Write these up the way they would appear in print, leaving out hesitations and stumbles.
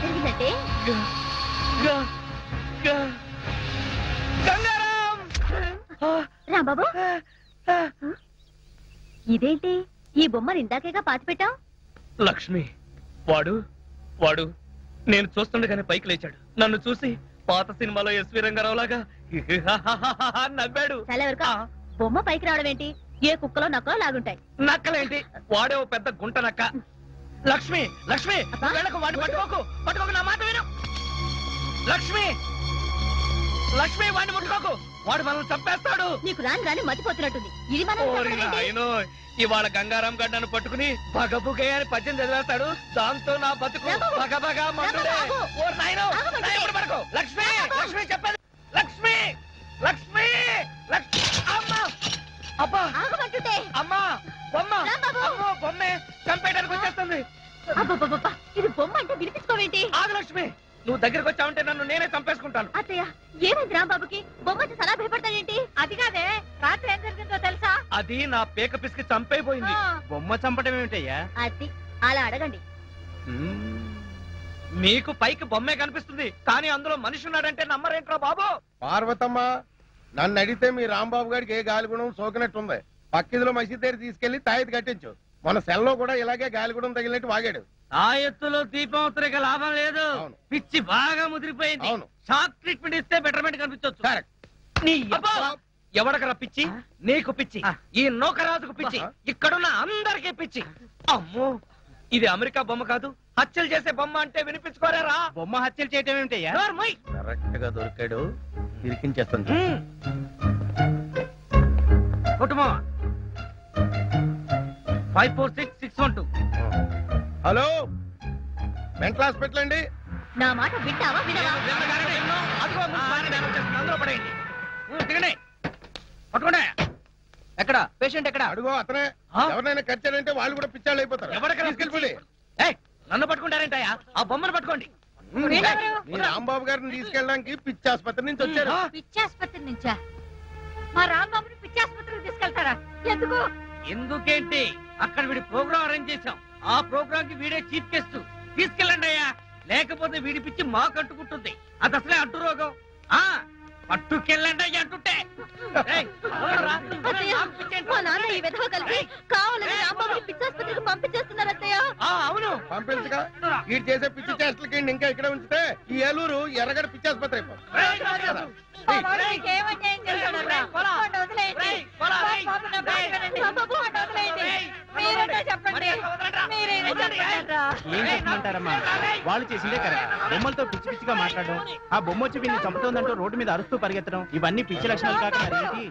జరిగిందంటే రాంబాబు ఇదేంటి ఈ బొమ్మను ఇందాకేగా పాతి పెట్టావు? లక్ష్మి వాడు వాడు నేను చూస్తుండగానే పైకి లేచాడు. నన్ను చూసి పాత సినిమాలో ఎస్వి రంగారావు లాగా నవ్వాడు. బొమ్మ పైకి రావడం ఏంటి? ఏ కుక్కలో నక్కలో లాగుంటాయి. నక్కలేంటి, వాడే ఓ పెద్ద గుంట నక్క. లక్ష్మి లక్ష్మి వెళ్ళకు, వాడిని పట్టుకోకు, పట్టుకోకు, నా మాట విను. లక్ష్మి లక్ష్మి వాడిని ముట్టుకోకు, వాడు మనల్ని చంపేస్తాడు. నీకు రాని రాని మతిపోతున్నట్టుంది. ఇది మన ఇవాళ గంగారాం గడ్డ నన్ను పట్టుకుని బగబుగే అని పద్యం చదివేస్తాడు. దాంతో నా బతుకు బగబగా మండుడే. ఓ నాయనో, పడుకో. లక్ష్మి లక్ష్మి చెప్పేది. లక్ష్మి లక్ష్మి లక్ష్మి అమ్మా అబ్బా అమ్మా బొమ్మ బొమ్మే చంపేయడానికి వచ్చేస్తుంది. ఇది బొమ్మ అంటే వినిపించుకోవేంటి? ఆగు లక్ష్మి, నువ్వు దగ్గరకు వచ్చావంటే నన్ను నేనే చంపేసుకుంటాను. అత్తయ్య ఏమైంది రాంబాబుకి? బొమ్మ సలా భయపడతాడేంటి? అది కాదే, రాత్రి ఏం జరిగిందో తెలుసా? అది నా పేక పిసికి చంపైపోయింది. బొమ్మ చంపడం ఏమిటయ్యా? అది అలా అడగండి. మీకు పైకి బొమ్మే కనిపిస్తుంది, కానీ అందులో మనిషి ఉన్నాడంటే నమ్మరేంట్రా బాబు? పార్వతమ్మ, నన్ను అడిగితే మీ రాంబాబు గారికి ఏ గాలిగుణం సోకినట్టుంది. పక్కిదిలో మసీద్ దగ్గర తీసుకెళ్లి తాయెత్తు కట్టించు. మన సెల్లో కూడా ఇలాగే గాలిగుణం తగిలినట్టు వాగాడు. ఆ ఎత్తులో దీపం ఉత్తరిక లాభం లేదు. పిచ్చి బాగా ముదిరిపోయింది. షాక్ ట్రీట్మెంట్ ఇస్తే బెటర్మెంట్ కనిపించవచ్చు. ఎవడకరా పిచ్చి? నీకు పిచ్చి, ఈ నౌకరాజుకు పిచ్చి, ఇక్కడున్న అందరికీ పిచ్చి. అమ్మో, ఇది అమెరికా బొమ్మ కాదు, హత్యలు చేసే బొమ్మ అంటే వినిపించుకోరేరా? బొమ్మ హత్యలు చేయటం ఏమిటయ్యా? కరెక్ట్ గా దొరికాడు, ఇరికించేస్తాను. కుటుంబం 546612. హలో, మెంటల్ హాస్పిటల్ అండి. నా మాట వింటావా వినవా? ఎక్కడ పేషెంట్ ఎక్కడ? అడుగో అతనే. ఎవరినైనా కచ్చారంటే వాళ్ళు కూడా పిచ్చాళ్ళు అయిపోతారు. తీసుకెళ్ళిపోయి నన్ను పట్టుకుంటారేంటయ్యా? ఆ బొమ్మను పట్టుకోండి. మీ రాంబాబు గారిని తీసుకెళ్ళడానికి పిచ్చి ఆసుపత్రి నుంచి వచ్చారు. పిచ్చి ఆసుపత్రి నుంచా? మా రాంబాబుని పిచ్చి ఆసుపత్రికి తీసుకెళ్తారా? ఎందుకు? ఎందుకేంటి, అక్కడ వీడి ప్రోగ్రామ్ అరేంజ్ చేశాం. ఆ ప్రోగ్రామ్ కి వీడే చీఫ్ గెస్ట్. తీసుకెళ్ళండి అయ్యా, లేకపోతే వీడి పిచ్చి మా కట్టుకుంటుంది. అది అసలే అడ్డు రోగం. పట్టుకెళ్ళండి అయ్యా అంటుంటే. మా నాన్న ఈ విధవ కలిసి కావాలని రాంబాబుని పిచ్చి ఆసుపత్రికి పంపించేస్తున్నారు అత్తయ్య. అవును, పంపించగా వీడు చేసే పిచ్చి చేష్టలకి ఇంకా ఇక్కడ ఉంచితే ఈ ఏలూరు ఎర్రగడ పిచ్చి ఆసుపత్రి అయిపోతుంది. ఏం చెప్పమంటారమ్మా, వాళ్ళు చేసిందే కరెక్ట్. బొమ్మలతో పిచ్చి పిచ్చిగా మాట్లాడడం, ఆ బొమ్మ వచ్చి వీళ్ళని చంపుతోందంటూ రోడ్డు మీద అరుస్తూ పరిగెత్తడం, ఇవన్నీ పిచ్చి లక్షణాలు కాక మరేంటి?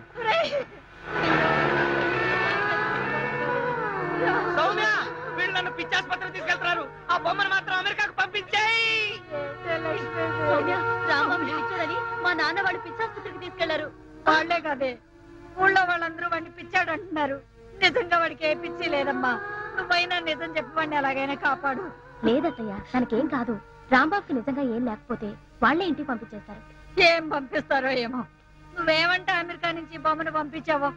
సౌమ్య, వీళ్ళు నన్ను పిచ్చి ఆసుపత్రికి తీసుకెళ్తున్నారు. ఆ బొమ్మను మాత్రం అమెరికాకు పంపించేయి. రాంబాబుని పిచ్చాడని మా నాన్న వాడు పిచ్చి ఆసుపత్రికి తీసుకెళ్లారు. వాళ్లే కాదే, ఊళ్ళో వాళ్ళందరూ వాడిని పిచ్చాడు అంటున్నారు. నిజంగా వాడికి ఏ పిచ్చి లేదమ్మా. నువ్వైనా నిజం చెప్పి వాడిని ఎలాగైనా కాపాడు. లేదత్తయ్య, తనకేం కాదు. రాంబాబుకి నిజంగా ఏం లేకపోతే వాళ్లే ఇంటికి పంపించేస్తారు. ఏం పంపిస్తారో ఏమో. నువ్వేమంటే అమెరికా నుంచి బొమ్మను పంపించావో.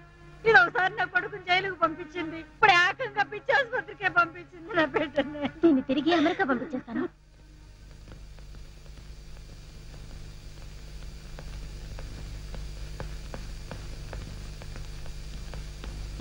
ఇది ఒకసారి నా కొడుకు జైలుకు పంపించింది, ఇప్పుడు ఏకంగా పిచ్చి ఆసుపత్రికే పంపించింది నా బిడ్డని. దీన్ని తిరిగి అమెరికా పంపించేస్తాను.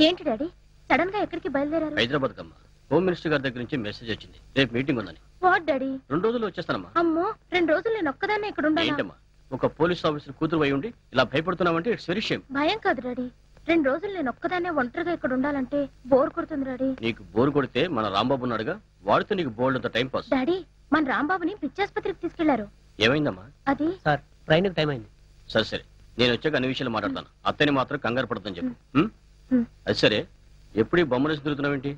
ఏంటి డాడీ సడన్ గా ఎక్కడికి బయలుదేరారు? హైదరాబాద్ కమ్మా. హోమ్ మినిస్టర్ గారి దగ్గర నుంచి మెసేజ్ వచ్చింది, రేపు మీటింగ్ ఉందని. What daddy? 2 రోజుల్లో వచ్చేస్తానమ్మా. అమ్మో, 2 రోజులు నేను ఒక్కదాన్ని ఇక్కడ ఉండాలి. ఏంటమ్మా, ఒక పోలీస్ ఆఫీసర్ కూతురు అయి ఉండి ఇలా భయపడుతున్నావంటే ఇట్స్ వెరీ షేమ్. భయం కాదు డాడీ, 2 రోజులు నేను ఒక్కదాన్నే ఒంటరిగా ఇక్కడ ఉండాలంటే బోర్ కొడుతుంది డాడీ. నీకు బోర్ కొడితే మన రాంబాబు ఉన్నాడుగా, వాడితో నీకు బోల్డ్ అంత టైం పాస్. డాడీ, మన రాంబాబుని పిచ్చాసుపత్రికి తీసుకెళ్లారు. ఏమైందమ్మా? అది సార్, ట్రైన్ టైం అయింది. సరే సరే, నేను వచ్చాక అన్ని విషయాలు మాట్లాడతాను. అత్తని మాత్రం కంగారు పడతాను చెప్పు. అది సరే, ఎప్పుడు ఈ బొమ్మలు తిరుగుతున్నావేంటి?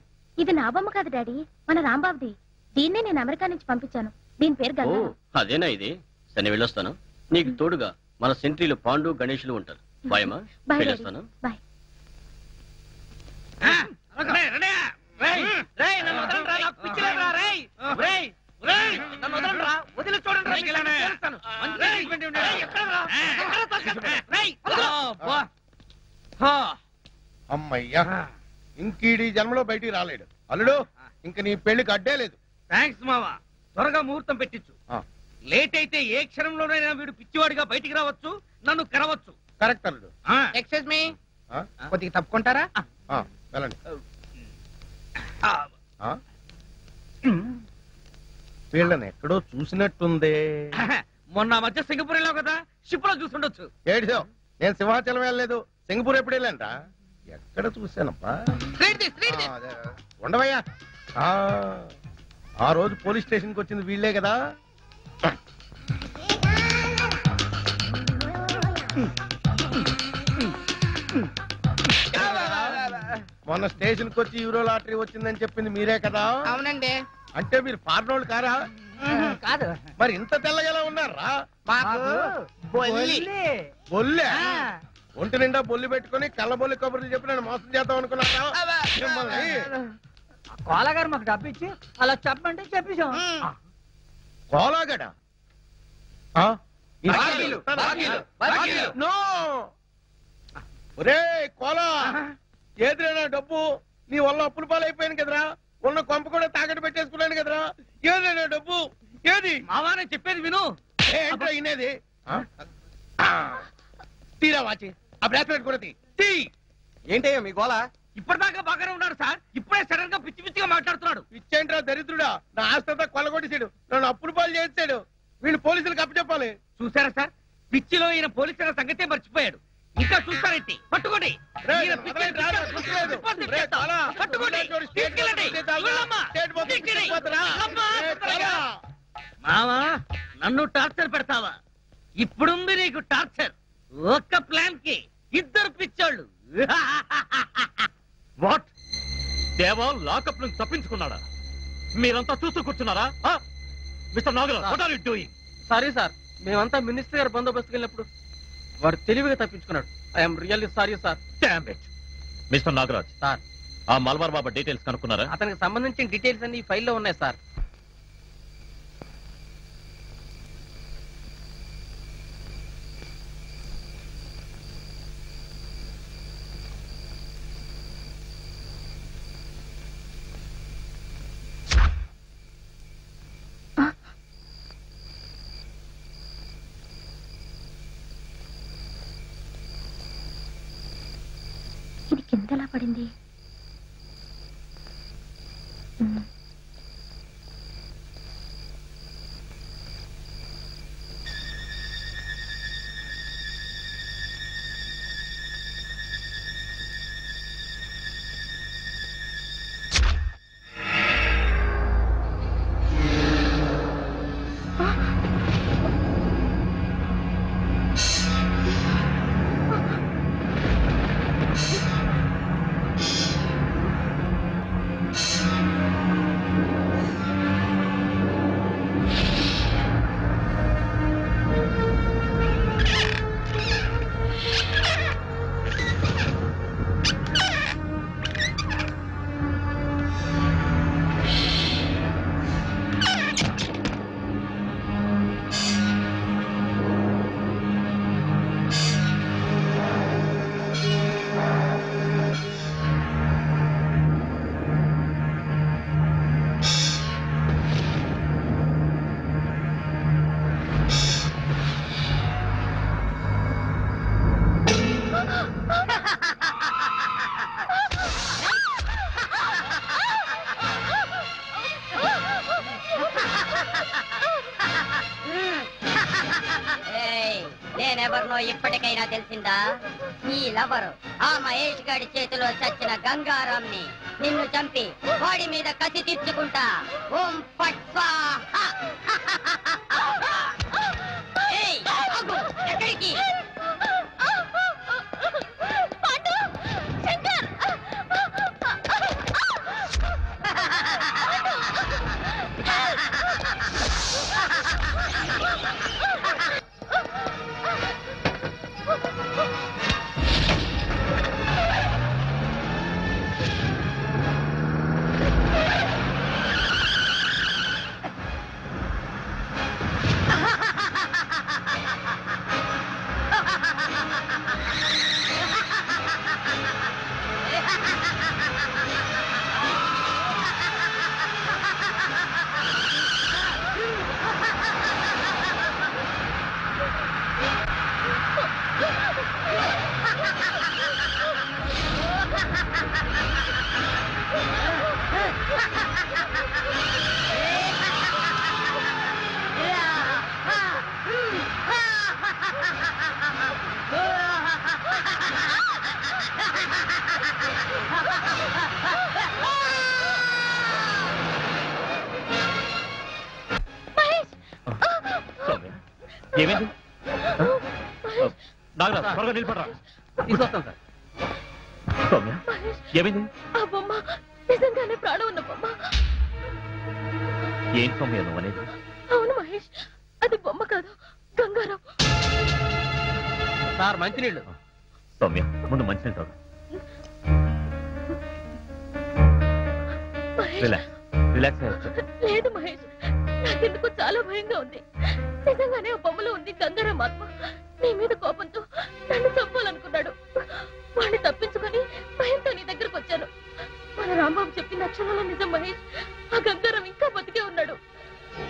ఇది నా బొమ్మ కాదు డాడీ, మన రాంబాబుది. దీన్నే నేను అమెరికా నుంచి పంపించాను. దీని పేరు గంగా. అదేనా ఇది? సరే, వెళ్ళొస్తాను. నీకు తోడుగా మన సెంట్రీలు పాండు గణేషులు ఉంటారు. బాయమ్మా, వెళ్ళొస్తాను. బాయ్. అమ్మయ్యా, ఇంకీడి జన్మలో బయటికి రాలేడు. అల్లుడు, ఇంక నీ పెళ్లికి అడ్డే లేదు. థ్యాంక్స్ మావా. త్వరగా ముహూర్తం పెట్టించు. ఆ. లేట్ అయితే ఏ క్షణంలోనైనా వీడు పిచ్చివాడిగా బయటికి రావచ్చు, నన్ను కరవచ్చు. కరెక్ట్ అల్లుడు. ఆ. ఎక్స్క్యూజ్ మీ ఆ? కొద్దిగా తప్పుకుంటారా? ఆ, వెళ్ళండి. ఆ. ఆ? వీళ్ళని ఎక్కడో చూసినట్టుంది. మొన్న ఆ మధ్య సింగపూర్ వెళ్ళావు కదా, షిప్ లో చూసుండొచ్చు. ఏడిదో నేను సింహాచలం వెళ్ళలేదు, సింగపూర్ ఎప్పుడు వెళ్ళానురా? ఎక్కడ చూశానప్పా? ఆ, అదే. ఉండవయ్యా. ఆ, ఆ రోజు పోలీస్ స్టేషన్ కి వచ్చింది వీళ్ళే కదా. మొన్న స్టేషన్ కి వచ్చి యూరో లాటరీ వచ్చిందని చెప్పింది మీరే కదా. అవునండి. అంటే మీరు ఫారినోళ్ళు కారా? కాదు, మరి ఇంత తెల్లగలా ఉన్నారా? మాకు బొల్లి. బొల్లే ఆ. ఒంటి నిండా బొల్లి పెట్టుకుని కళ్ళబొల్లి కబుర్లు చెప్పి నన్ను మోసం చేద్దాం అనుకున్నారా? మిమ్మల్ని కోలగారు మాకు డబ్బు ఇచ్చి అలా చెప్పమంటే చెప్పేశాం. కోలాగడ బాకీలు, బాకీలు, బాకీలు. నో ఒరే కోలా, ఏదిరా డబ్బు? నీ వల్ల అప్పుల పాలైపోయాను కదరా, ఉన్న కొంప కూడా తాకట్టు పెట్టేసుకున్నాను కదరా. ఏదైనా డబ్బు ఏది? మావా నేను చెప్పేది విను. ఏంట్రా ఇనేది? తీరా వాచి, ఆ బ్రాస్లెట్ కూడా తీ. ఏంటయ్యా మీ గోళ? ఇప్పటిదాకా బాగానే ఉన్నాడు సార్, ఇప్పుడే సడన్ గా పిచ్చి పిచ్చిగా మాట్లాడుతున్నాడు. ఇచ్చేంట్రా దరిద్రుడా, నా ఆస్తంతా కొల్లగొట్టేసాడు, నన్ను అప్పుల పాలు చేసాడు. వీళ్ళు పోలీసులకు అప్పచెప్పాలి. చూసారా సార్, పిచ్చిలో ఈయన పోలీసుల సంగతే మర్చిపోయాడు. ఇంకా చూస్తారేంటి? పట్టుకోండి. రేయ్, ఈయన పిచ్చి వదలండి, రారా, పిచ్చి చూసుకోలేదు. రిపోర్ట్ రేయ్, తెప్పిస్తా. చాలా. పట్టుకోండి. చూడండి, స్టేట్ తీసుకెళ్ళండి. పోలీస్ స్టేషన్ వెళ్ళమ్మా. స్టేట్ పోలీస్ తీసుకెళ్ళి. తీసుకుపోతారా? వెళ్ళమ్మా. రేయ్, తొందరగా. చాలా. మావా, నన్ను టార్చర్ పెడతావా? ఇప్పుడుంది నీకు టార్చర్. ఒక్క ప్లాన్ కి ఇద్దరు పిచ్చోళ్ళు. వాట్? దేవా లాకప్ నుంచి తప్పించుకున్నాడా? మీరంతా చూస్తూ కూర్చున్నారా? Mister Nagaraj, what are you doing? Sorry sir, మేమంతా మినిస్టర్ గారు బందోబస్తుకి వెళ్ళినప్పుడు వాడు తెలివిగా తప్పించుకున్నాడు. I'm really sorry sir. Damn it. Mister Nagaraj, sir, ఆ మల్బార్ బాబా డీటెయిల్స్ కనుక్కున్నారా? అతనికి సంబంధించిన డీటెయిల్స్ అన్ని ఈ ఫైల్లో ఉన్నాయి సార్. ఇది కిందలా పడింది. నేనెవరినో ఇప్పటికైనా తెలిసిందా? ఈ లవరు ఆ మహేష్ గాడి చేతిలో చచ్చిన గంగారాంని నిన్ను చంపి వాడి మీద కసి తీర్చుకుంటా. ఓం ఫట్ స్వాహా. ఏయ్, ఆగు. ఎక్కడికి? ఏమైంది నాగరాజ్ త్వరగా నిలబడరా తీసుకొస్తాం సార్. సౌమ్య ఏమైంది ఆ బొమ్మ నిజంగానే ప్రాణం ఉన్న బొమ్మ. ఏం సౌమ్య నువ్వు అనేది అవును మహేష్, అది బొమ్మ కాదు, గంగారాం. సార్ మంచినీళ్ళు. సౌమ్య ముందు మంచినీళ్ళు తాగు. మహేష్, రిలాక్స్ లేదు మహేష్, నాకెందుకు చాలా భయంగా ఉంది. నిజంగానే ఆ బొమ్మలో ఉంది గంగారాం ఆత్మ. నీ మీద కోపంతో నన్ను చంపాలనుకున్నాడు. వాడిని తప్పించుకొని భయంతో నీ దగ్గరకు వచ్చాను. మన రాంబాబు చెప్పిన అక్షరాల నిజం మహేష్. ఆ గంగారాం